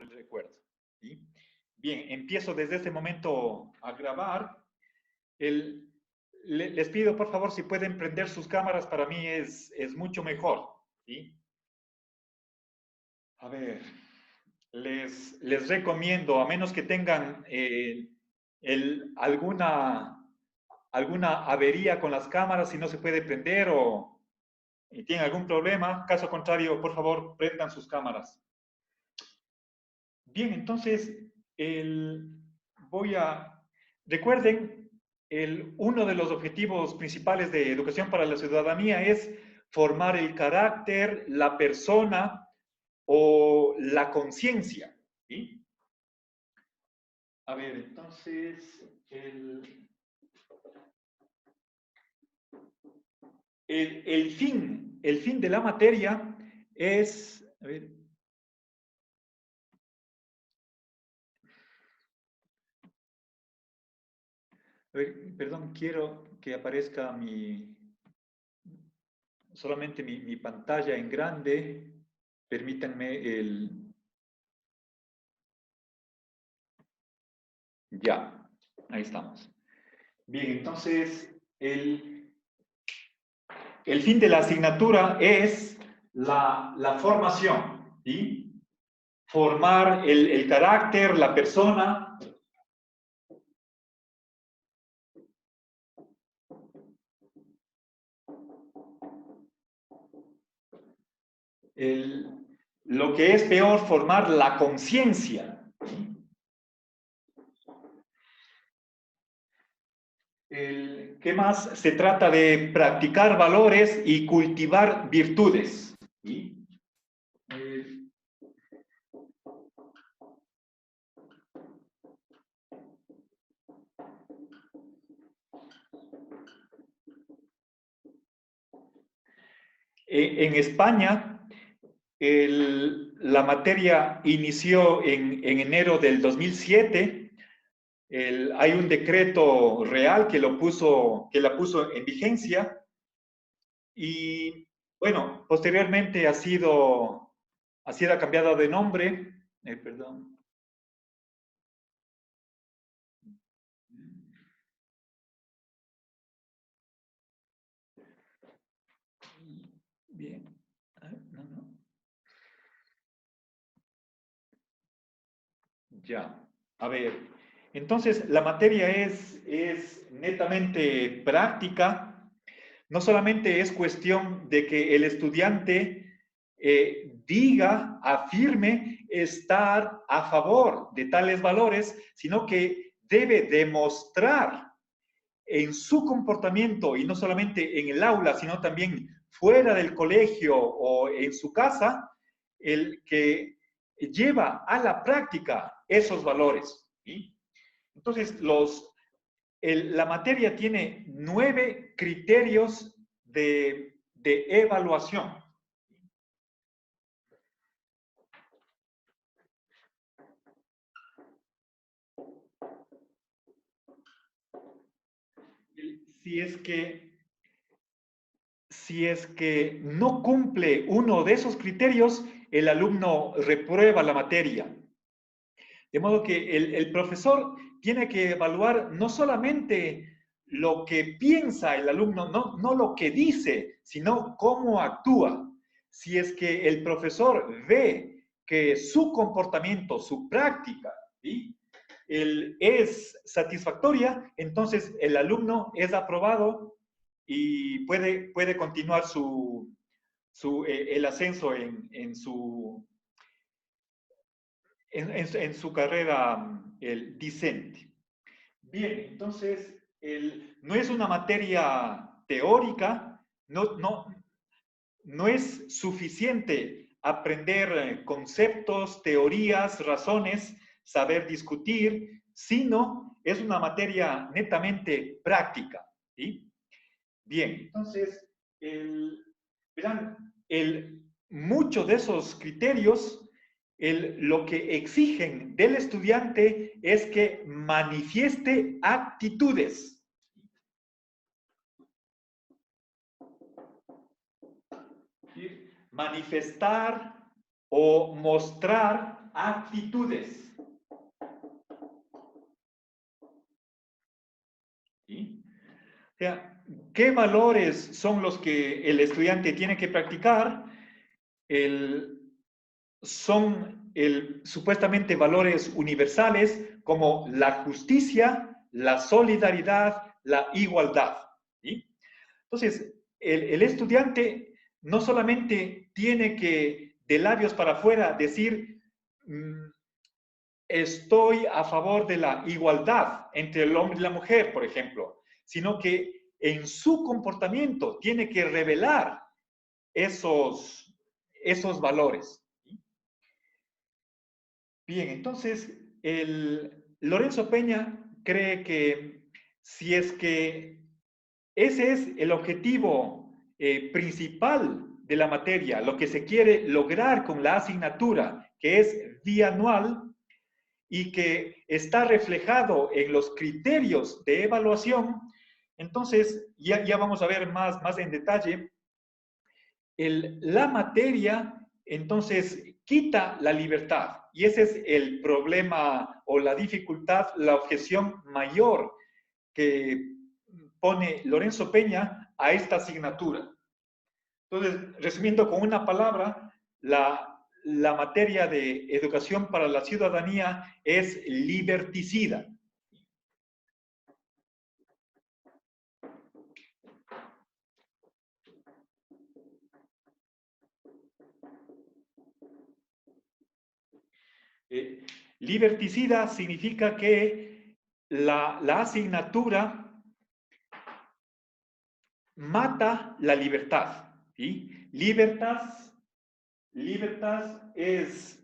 el recuerdo. ¿Sí? Bien, empiezo desde este momento a grabar. Les pido, por favor, si pueden prender sus cámaras, para mí es mucho mejor. ¿Sí? A ver, les recomiendo, a menos que tengan alguna avería con las cámaras, si no se puede prender o tienen algún problema, caso contrario, por favor, prendan sus cámaras. Bien, entonces, recuerden, uno de los objetivos principales de Educación para la Ciudadanía es formar el carácter, la persona o la conciencia. ¿Sí? A ver, entonces, el fin de la materia es, a ver, perdón, quiero que aparezca solamente mi pantalla en grande. Permítanme ya, ahí estamos. Bien, entonces, el fin de la asignatura es la formación, ¿sí? Formar el carácter, la persona. Lo que es peor, formar la conciencia. ¿Qué más? Se trata de practicar valores y cultivar virtudes. ¿Sí? En España, la materia inició en enero del 2007. Hay un decreto real que la puso en vigencia y, bueno, posteriormente ha sido cambiada de nombre. Perdón. Bien. No. Ya. A ver. Entonces, la materia es netamente práctica. No solamente es cuestión de que el estudiante diga, afirme estar a favor de tales valores, sino que debe demostrar en su comportamiento, y no solamente en el aula, sino también fuera del colegio o en su casa, el que lleva a la práctica esos valores. ¿Sí? Entonces, la materia tiene 9 criterios de evaluación. Si es que no cumple uno de esos criterios, el alumno reprueba la materia. De modo que el profesor tiene que evaluar no solamente lo que piensa el alumno, no lo que dice, sino cómo actúa. Si es que el profesor ve que su comportamiento, su práctica, ¿sí?, es satisfactoria, entonces el alumno es aprobado y puede continuar el ascenso en su carrera discente. Bien, entonces, no es una materia teórica, no es suficiente aprender conceptos, teorías, razones, saber discutir, sino es una materia netamente práctica. ¿Sí? Bien, entonces, verán, muchos de esos criterios lo que exigen del estudiante es que manifieste actitudes. Manifestar o mostrar actitudes. ¿Sí? O sea, ¿qué valores son los que el estudiante tiene que practicar? Son supuestamente valores universales como la justicia, la solidaridad, la igualdad. ¿Sí? Entonces, el estudiante no solamente tiene que, de labios para afuera, decir, estoy a favor de la igualdad entre el hombre y la mujer, por ejemplo, sino que en su comportamiento tiene que revelar esos valores. Bien, entonces, Lorenzo Peña cree que si es que ese es el objetivo principal de la materia, lo que se quiere lograr con la asignatura, que es bianual y que está reflejado en los criterios de evaluación, entonces ya vamos a ver más en detalle. La materia, entonces, quita la libertad. Y ese es el problema o la dificultad, la objeción mayor que pone Lorenzo Peña a esta asignatura. Entonces, resumiendo con una palabra, la materia de educación para la ciudadanía es liberticida. Liberticida significa que la asignatura mata la libertad. ¿Sí? Libertas es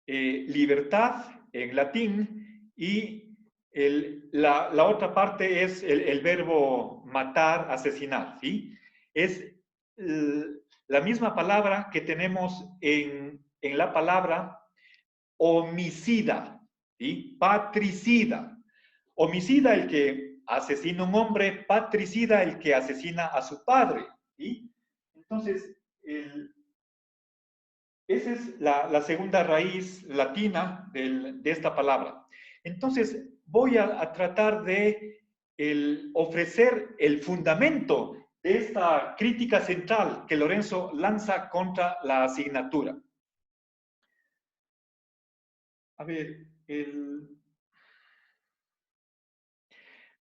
libertad en latín y la otra parte es el verbo matar, asesinar. ¿Sí? Es la misma palabra que tenemos en la palabra homicida, ¿sí? Patricida. Homicida el que asesina a un hombre, patricida el que asesina a su padre. ¿Sí? Entonces, esa es la segunda raíz latina de esta palabra. Entonces, voy a tratar de ofrecer el fundamento de esta crítica central que Lorenzo lanza contra la asignatura. A ver,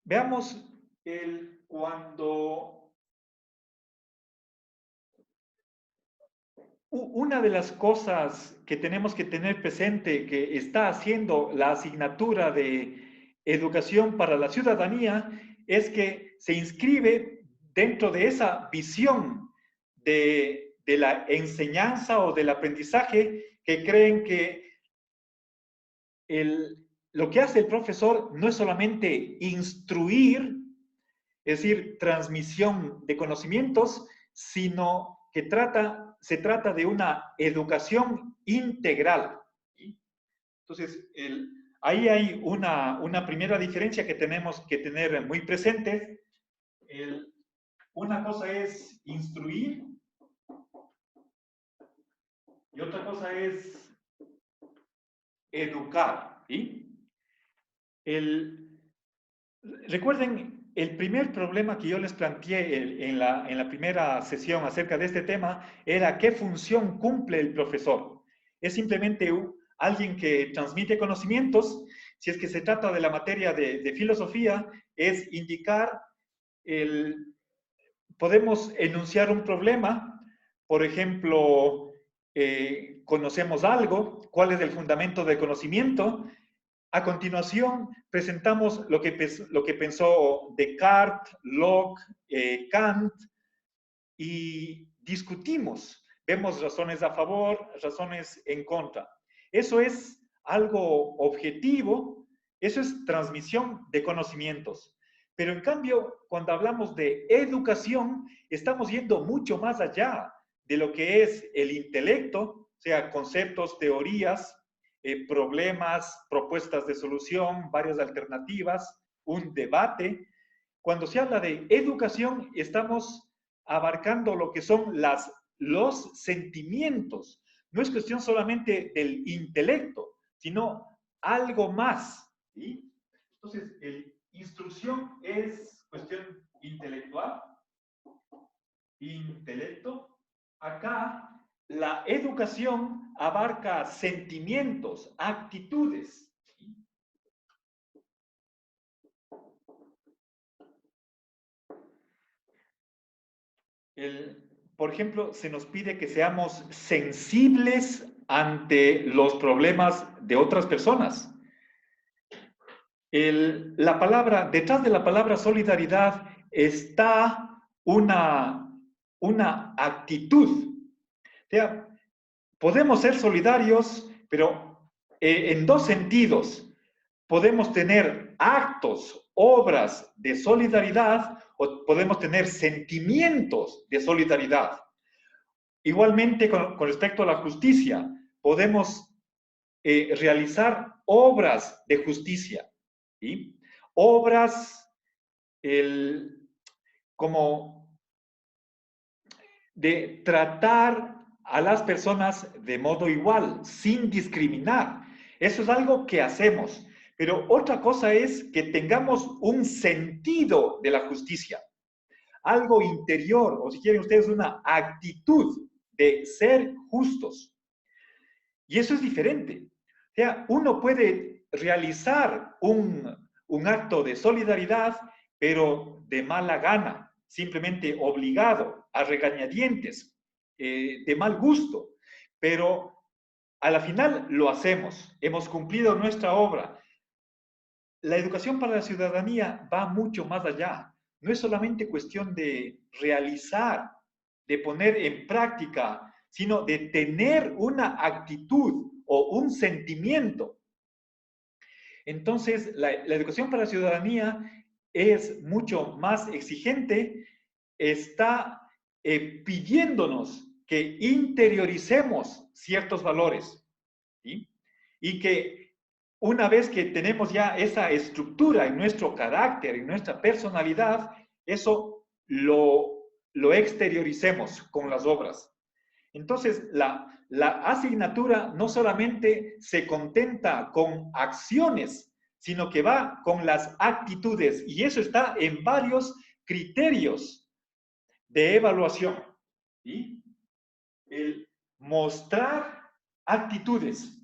veamos cuando una de las cosas que tenemos que tener presente que está haciendo la asignatura de educación para la ciudadanía es que se inscribe dentro de esa visión de la enseñanza o del aprendizaje que creen que lo que hace el profesor no es solamente instruir, es decir, transmisión de conocimientos, sino que se trata de una educación integral. Entonces, ahí hay una primera diferencia que tenemos que tener muy presente. Una cosa es instruir y otra cosa es educar. ¿Sí? Recuerden, el primer problema que yo les planteé en la primera sesión acerca de este tema era qué función cumple el profesor. Es simplemente alguien que transmite conocimientos. Si es que se trata de la materia de filosofía, es indicar, podemos enunciar un problema, por ejemplo, conocemos algo, cuál es el fundamento del conocimiento. A continuación, presentamos lo que pensó Descartes, Locke, Kant, y discutimos. Vemos razones a favor, razones en contra. Eso es algo objetivo, eso es transmisión de conocimientos. Pero en cambio, cuando hablamos de educación, estamos yendo mucho más allá de lo que es el intelecto, o sea, conceptos, teorías, problemas, propuestas de solución, varias alternativas, un debate. Cuando se habla de educación, estamos abarcando lo que son los sentimientos, no es cuestión solamente del intelecto, sino algo más, ¿sí? Entonces, instrucción es cuestión intelectual, intelecto. Acá, la educación abarca sentimientos, actitudes. Por ejemplo, se nos pide que seamos sensibles ante los problemas de otras personas. Detrás de la palabra solidaridad está una actitud. O sea, podemos ser solidarios, pero en dos sentidos. Podemos tener actos, obras de solidaridad o podemos tener sentimientos de solidaridad. Igualmente, con respecto a la justicia, podemos realizar obras de justicia, ¿sí? Obras como de tratar a las personas de modo igual, sin discriminar. Eso es algo que hacemos. Pero otra cosa es que tengamos un sentido de la justicia, algo interior, o si quieren ustedes, una actitud de ser justos. Y eso es diferente. O sea, uno puede realizar un acto de solidaridad, pero de mala gana, simplemente obligado, a regañadientes, de mal gusto. Pero a la final lo hacemos, hemos cumplido nuestra obra. La educación para la ciudadanía va mucho más allá. No es solamente cuestión de realizar, de poner en práctica, sino de tener una actitud o un sentimiento. Entonces, la educación para la ciudadanía es mucho más exigente, está pidiéndonos que interioricemos ciertos valores, ¿sí? Y que una vez que tenemos ya esa estructura en nuestro carácter, en nuestra personalidad, eso lo exterioricemos con las obras. Entonces, la asignatura no solamente se contenta con acciones, sino que va con las actitudes, y eso está en varios criterios de evaluación. ¿Sí? El mostrar actitudes.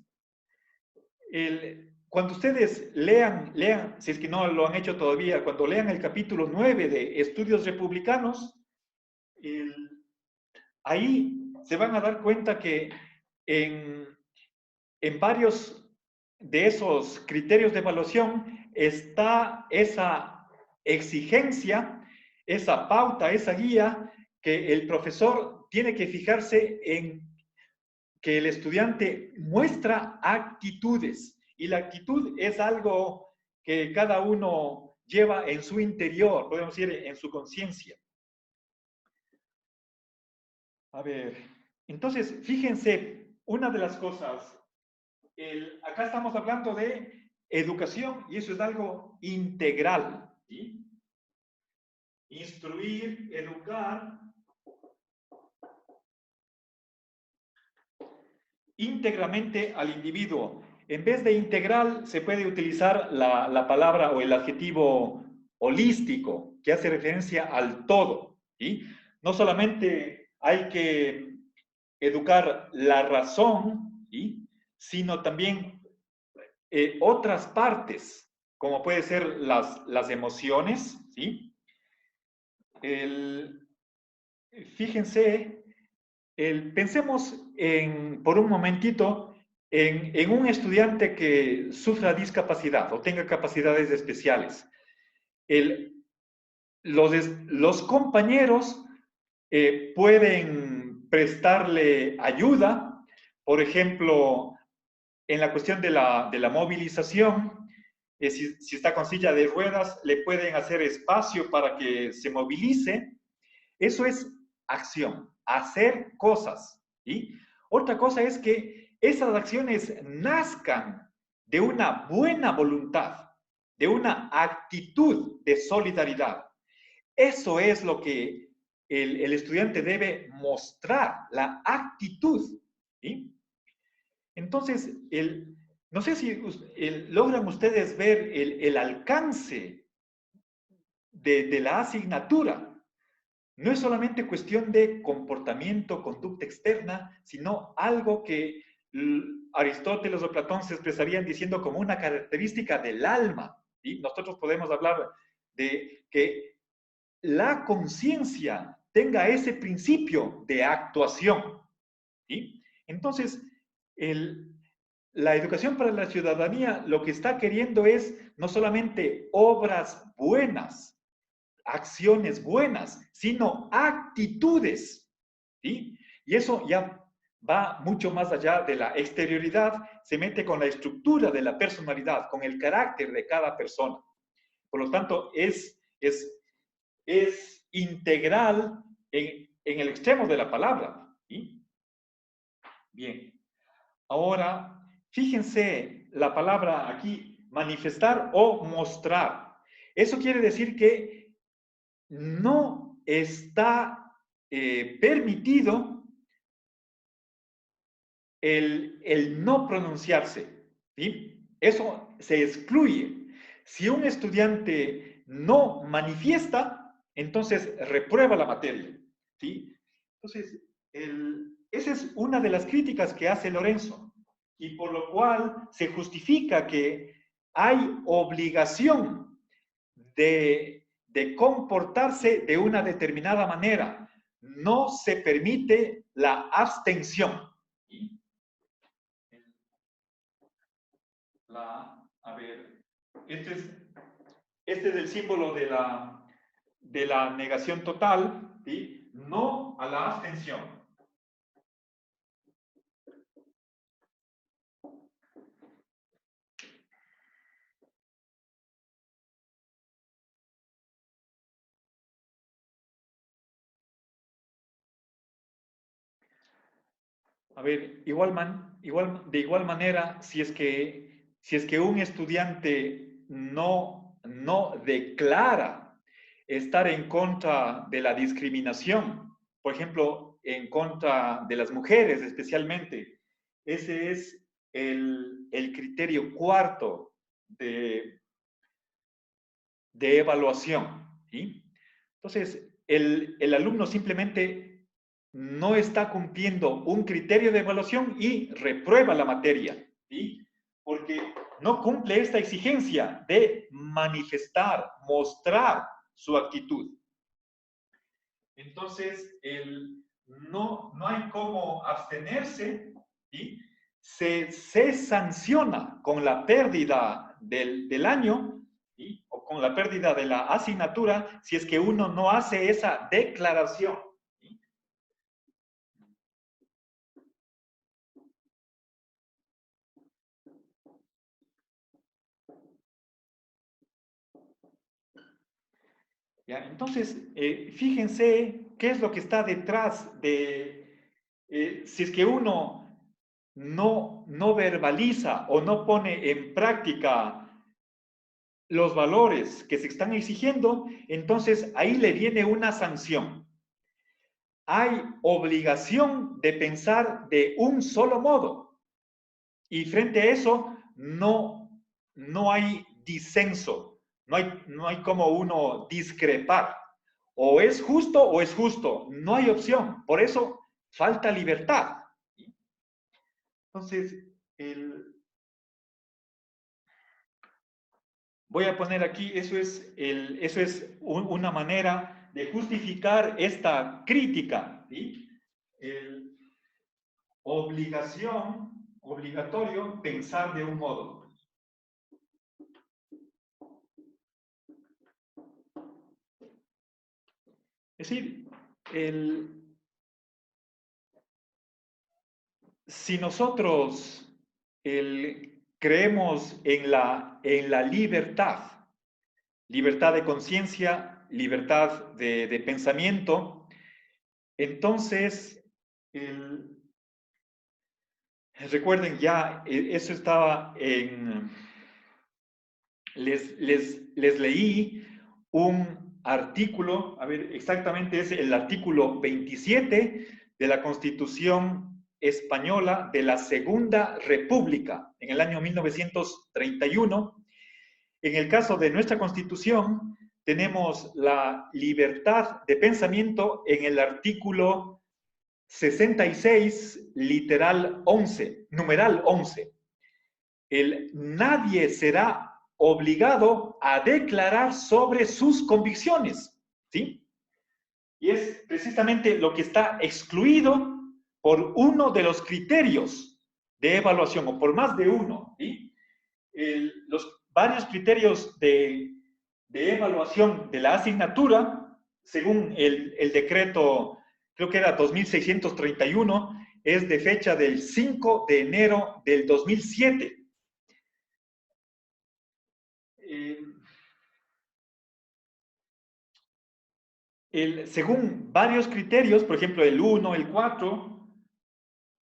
Cuando ustedes lean, si es que no lo han hecho todavía, cuando lean el capítulo 9 de Estudios Republicanos, ahí se van a dar cuenta que en varios de esos criterios de evaluación está esa exigencia, esa pauta, esa guía que el profesor tiene que fijarse en que el estudiante muestra actitudes. Y la actitud es algo que cada uno lleva en su interior, podemos decir, en su conciencia. A ver, entonces, fíjense, una de las cosas, acá estamos hablando de educación y eso es algo integral, ¿sí? Instruir, educar, íntegramente al individuo. En vez de integral, se puede utilizar la palabra o el adjetivo holístico, que hace referencia al todo, ¿sí? No solamente hay que educar la razón, ¿sí? Sino también otras partes, como puede ser las emociones, ¿sí? Fíjense, pensemos por un momentito en un estudiante que sufra discapacidad o tenga capacidades especiales. Los compañeros pueden prestarle ayuda, por ejemplo, en la cuestión de la movilización, si está con silla de ruedas, le pueden hacer espacio para que se movilice. Eso es acción, hacer cosas. ¿Sí? Otra cosa es que esas acciones nazcan de una buena voluntad, de una actitud de solidaridad. Eso es lo que el estudiante debe mostrar, la actitud. ¿Sí? Entonces, no sé si logran ustedes ver el alcance de la asignatura. No es solamente cuestión de comportamiento, conducta externa, sino algo que Aristóteles o Platón se expresarían diciendo como una característica del alma. ¿Sí? Nosotros podemos hablar de que la conciencia tenga ese principio de actuación. ¿Sí? Entonces, la educación para la ciudadanía lo que está queriendo es no solamente obras buenas, acciones buenas, sino actitudes. ¿Sí? Y eso ya va mucho más allá de la exterioridad, se mete con la estructura de la personalidad, con el carácter de cada persona. Por lo tanto, es integral en el extremo de la palabra. ¿Sí? Bien. Ahora, fíjense la palabra aquí, manifestar o mostrar. Eso quiere decir que no está permitido el no pronunciarse. ¿Sí? Eso se excluye. Si un estudiante no manifiesta, entonces reprueba la materia. ¿Sí? Entonces, esa es una de las críticas que hace Lorenzo, y por lo cual se justifica que hay obligación de comportarse de una determinada manera. No se permite la abstención. ¿Sí? A ver, este es el símbolo de la negación total, ¿sí? No a la abstención. A ver, de igual manera, si es que un estudiante no declara estar en contra de la discriminación, por ejemplo, en contra de las mujeres especialmente, ese es el criterio cuarto de evaluación. ¿Sí? Entonces, el alumno simplemente no está cumpliendo un criterio de evaluación y reprueba la materia. ¿Sí? Porque no cumple esta exigencia de manifestar, mostrar su actitud. Entonces, no hay cómo abstenerse. ¿Sí? Se sanciona con la pérdida del año, ¿sí? O con la pérdida de la asignatura si es que uno no hace esa declaración. ¿Sí? ¿Ya? Entonces, fíjense qué es lo que está detrás si es que uno no verbaliza o no pone en práctica los valores que se están exigiendo, entonces ahí le viene una sanción. Hay obligación de pensar de un solo modo. Y frente a eso, no hay disenso, no hay como uno discrepar. O es justo, no hay opción. Por eso falta libertad. Entonces, voy a poner aquí, eso es una manera de justificar esta crítica. ¿Sí? Obligatorio pensar de un modo. Es decir, si nosotros creemos en la libertad de conciencia, libertad de pensamiento, entonces, recuerden ya, eso estaba les leí un artículo, a ver, exactamente es el artículo 27 de la Constitución española de la Segunda República, en el año 1931. En el caso de nuestra Constitución, tenemos la libertad de pensamiento en el artículo 66, literal 11, numeral 11. Nadie será obligado a declarar sobre sus convicciones, ¿sí? Y es precisamente lo que está excluido por uno de los criterios de evaluación, o por más de uno, ¿sí? Los varios criterios de evaluación de la asignatura, según el decreto, creo que era 2631, es de fecha del 5 de enero del 2007. Según varios criterios, por ejemplo, el 1, el 4,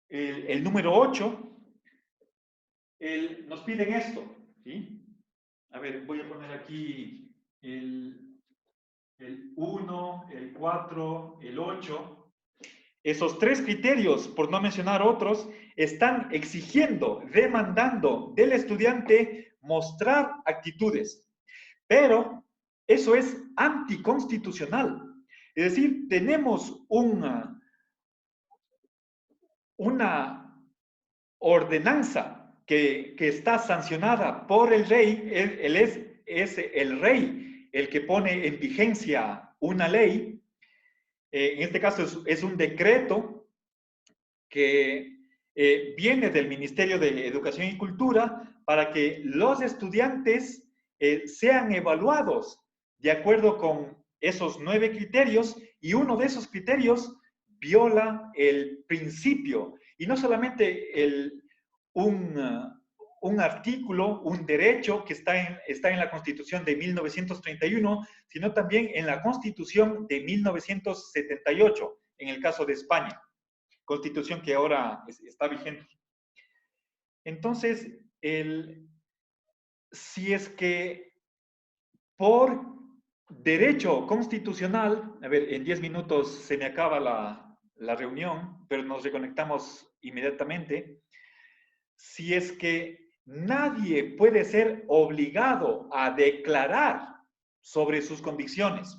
el número 8, nos piden esto, ¿sí? A ver, voy a poner aquí el 1, el 4, el 8. Esos tres criterios, por no mencionar otros, están exigiendo, demandando del estudiante mostrar actitudes. Pero eso es anticonstitucional. Es decir, tenemos una ordenanza que está sancionada por el rey. Él es el rey el que pone en vigencia una ley. En este caso es un decreto que viene del Ministerio de Educación y Cultura para que los estudiantes sean evaluados de acuerdo con esos 9 criterios, y uno de esos criterios viola el principio, y no solamente un artículo, un derecho que está en la Constitución de 1931, sino también en la Constitución de 1978, en el caso de España, Constitución que ahora está vigente. Entonces, si es que por derecho constitucional, a ver, en 10 minutos se me acaba la reunión, pero nos reconectamos inmediatamente. Si es que nadie puede ser obligado a declarar sobre sus convicciones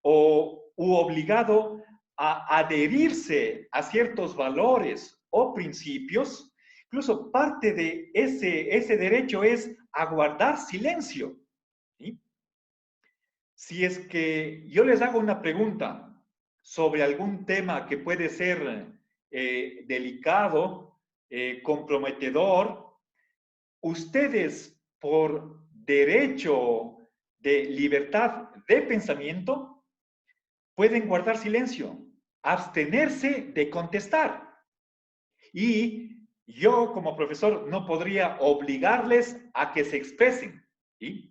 u obligado a adherirse a ciertos valores o principios, incluso parte de ese derecho es aguardar silencio, ¿sí? Si es que yo les hago una pregunta sobre algún tema que puede ser delicado, comprometedor, ustedes por derecho de libertad de pensamiento pueden guardar silencio, abstenerse de contestar. Y yo como profesor no podría obligarles a que se expresen, ¿sí?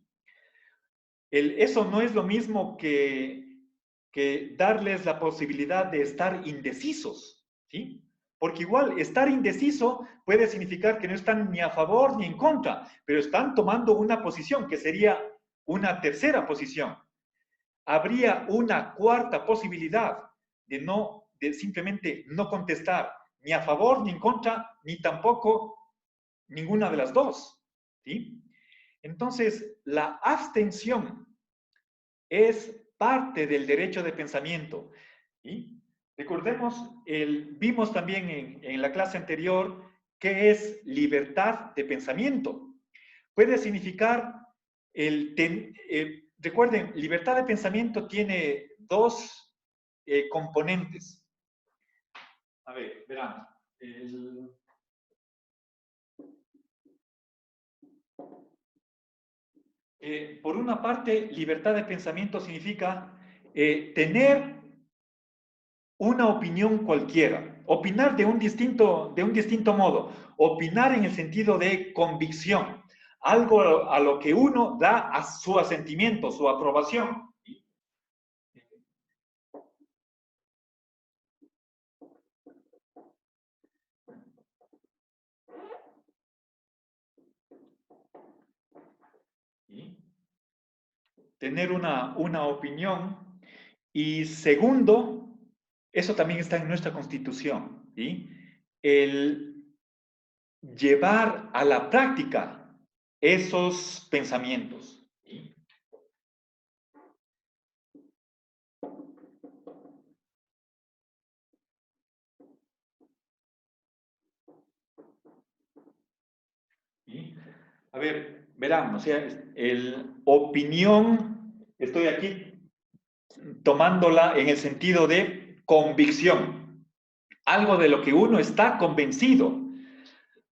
Eso no es lo mismo que darles la posibilidad de estar indecisos, ¿sí? Porque igual estar indeciso puede significar que no están ni a favor ni en contra, pero están tomando una posición que sería una tercera posición. Habría una cuarta posibilidad de simplemente no contestar ni a favor ni en contra, ni tampoco ninguna de las dos, ¿sí? Entonces, la abstención es parte del derecho de pensamiento. ¿Sí? Recordemos, vimos también en la clase anterior qué es libertad de pensamiento. Puede significar, recuerden, libertad de pensamiento tiene dos componentes. A ver, verán. Por una parte, libertad de pensamiento significa tener una opinión cualquiera, opinar de un distinto modo, opinar en el sentido de convicción, algo a lo que uno da a su asentimiento, su aprobación. ¿Sí? Tener una opinión. Y segundo, eso también está en nuestra Constitución, ¿sí? el llevar a la práctica esos pensamientos. ¿Sí? ¿Sí? A ver, verán, o sea, opinión, estoy aquí tomándola en el sentido de convicción, algo de lo que uno está convencido,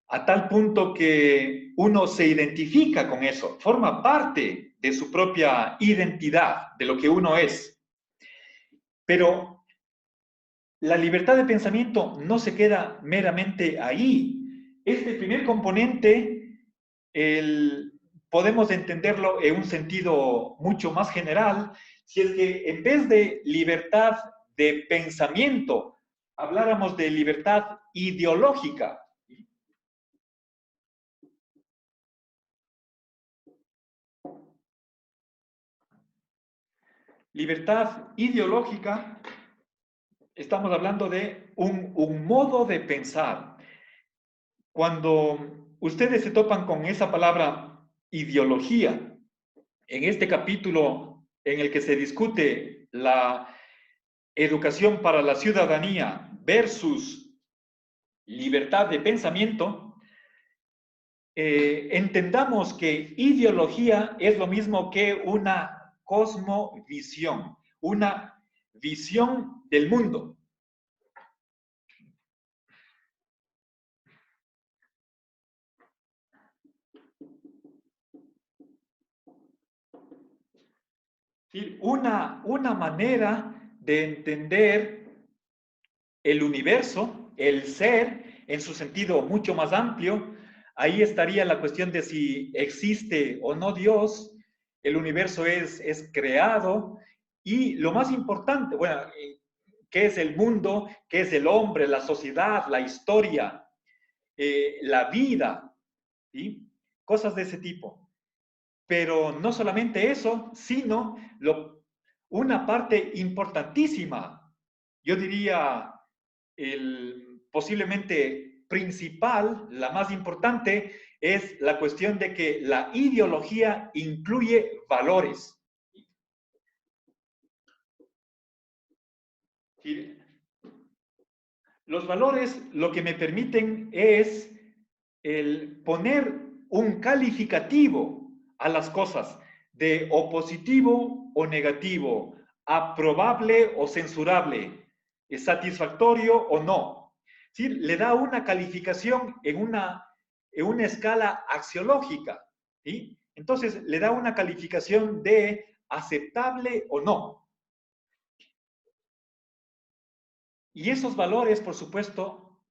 a tal punto que uno se identifica con eso, forma parte de su propia identidad, de lo que uno es. Pero la libertad de pensamiento no se queda meramente ahí. Este primer componente, podemos entenderlo en un sentido mucho más general, si es que en vez de libertad de pensamiento, habláramos de libertad ideológica. Libertad ideológica, estamos hablando de un modo de pensar. Cuando ustedes se topan con esa palabra ideología, en este capítulo en el que se discute la educación para la ciudadanía versus libertad de pensamiento, entendamos que ideología es lo mismo que una cosmovisión, una visión del mundo. ¿Sí? Una manera de entender el universo, el ser, en su sentido mucho más amplio. Ahí estaría la cuestión de si existe o no Dios, el universo es creado, y lo más importante, bueno, ¿qué es el mundo? ¿Qué es el hombre? La sociedad, la historia, la vida, ¿sí? Cosas de ese tipo. Pero no solamente eso, sino una parte importantísima, yo diría posiblemente principal, la más importante, es la cuestión de que la ideología incluye valores. ¿Sí? Los valores lo que me permiten es el poner un calificativo a las cosas de o positivo o negativo, aprobable o censurable, satisfactorio o no. ¿Sí? Le da una calificación en una escala axiológica. ¿Sí? Entonces, le da una calificación de aceptable o no. Y esos valores, por supuesto,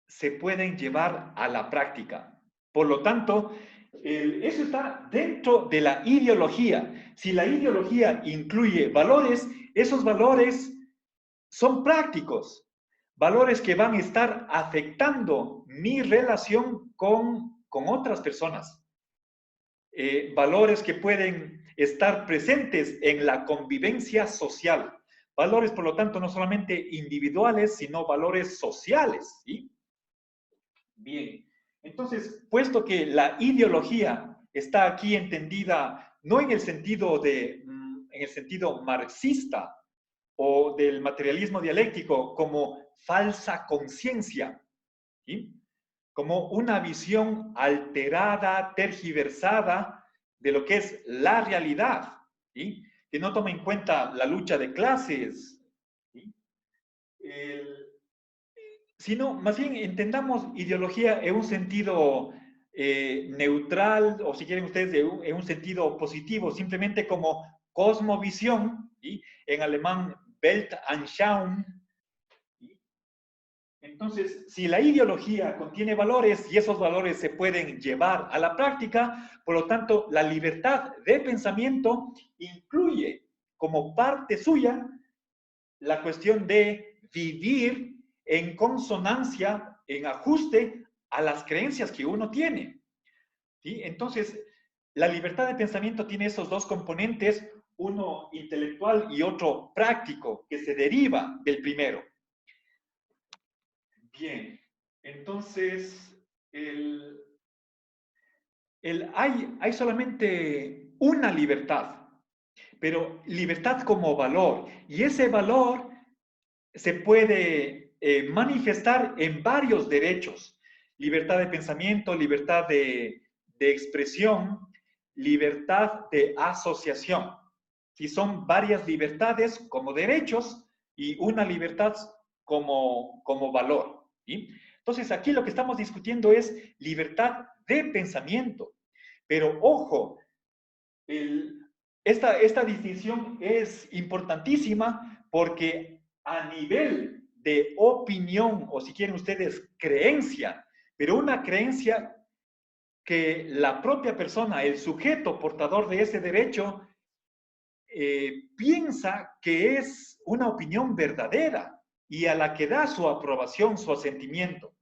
se pueden llevar a la práctica. Por lo tanto, eso está dentro de la ideología. Si la ideología incluye valores, esos valores son prácticos, valores que van a estar afectando mi relación con otras personas, valores que pueden estar presentes en la convivencia social, valores, por lo tanto, no solamente individuales, sino valores sociales, ¿sí? Bien, entonces, puesto que la ideología está aquí entendida no en el sentido en el sentido marxista o del materialismo dialéctico como falsa conciencia, ¿sí? Como una visión alterada, tergiversada de lo que es la realidad, ¿sí? Que no toma en cuenta la lucha de clases, ¿sí? Sino más bien entendamos ideología en un sentido neutral, o si quieren ustedes, en un sentido positivo, simplemente como cosmovisión, ¿sí? En alemán Weltanschauung. ¿Sí? Entonces, si la ideología contiene valores y esos valores se pueden llevar a la práctica, por lo tanto, la libertad de pensamiento incluye como parte suya la cuestión de vivir en consonancia, en ajuste a las creencias que uno tiene. ¿Sí? Entonces, la libertad de pensamiento tiene esos dos componentes, uno intelectual y otro práctico, que se deriva del primero. Bien. Entonces, hay solamente una libertad, pero libertad como valor. Y ese valor se puede manifestar en varios derechos. Libertad de pensamiento, libertad de expresión, libertad de asociación. Y son varias libertades como derechos y una libertad como valor. ¿Sí? Entonces, aquí lo que estamos discutiendo es libertad de pensamiento. Pero ojo, esta distinción es importantísima porque a nivel de opinión, o si quieren ustedes, creencia, pero una creencia que la propia persona, el sujeto portador de ese derecho, piensa que es una opinión verdadera y a la que da su aprobación, su asentimiento.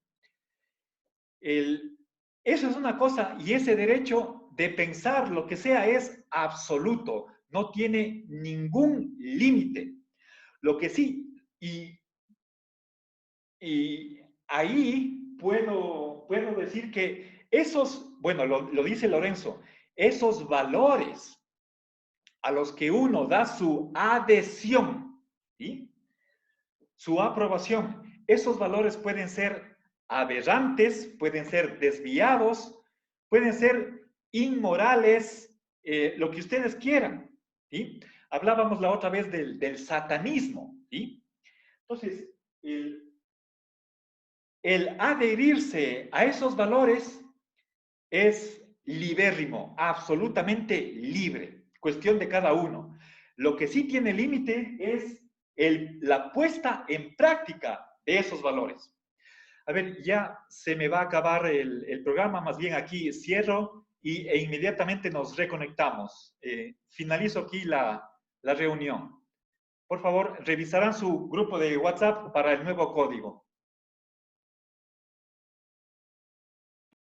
Eso es una cosa, y ese derecho de pensar lo que sea es absoluto, no tiene ningún límite. Lo que sí, y ahí puedo decir que esos, bueno, lo dice Lorenzo, esos valores a los que uno da su adhesión, ¿sí? Su aprobación, esos valores pueden ser aberrantes, pueden ser desviados, pueden ser inmorales, lo que ustedes quieran, ¿sí? Hablábamos la otra vez del satanismo, ¿sí? Entonces, el adherirse a esos valores es libérrimo, absolutamente libre, cuestión de cada uno. Lo que sí tiene límite es la puesta en práctica de esos valores. A ver, ya se me va a acabar el programa, más bien aquí cierro e inmediatamente nos reconectamos. Finalizo aquí la reunión. Por favor, revisarán su grupo de WhatsApp para el nuevo código.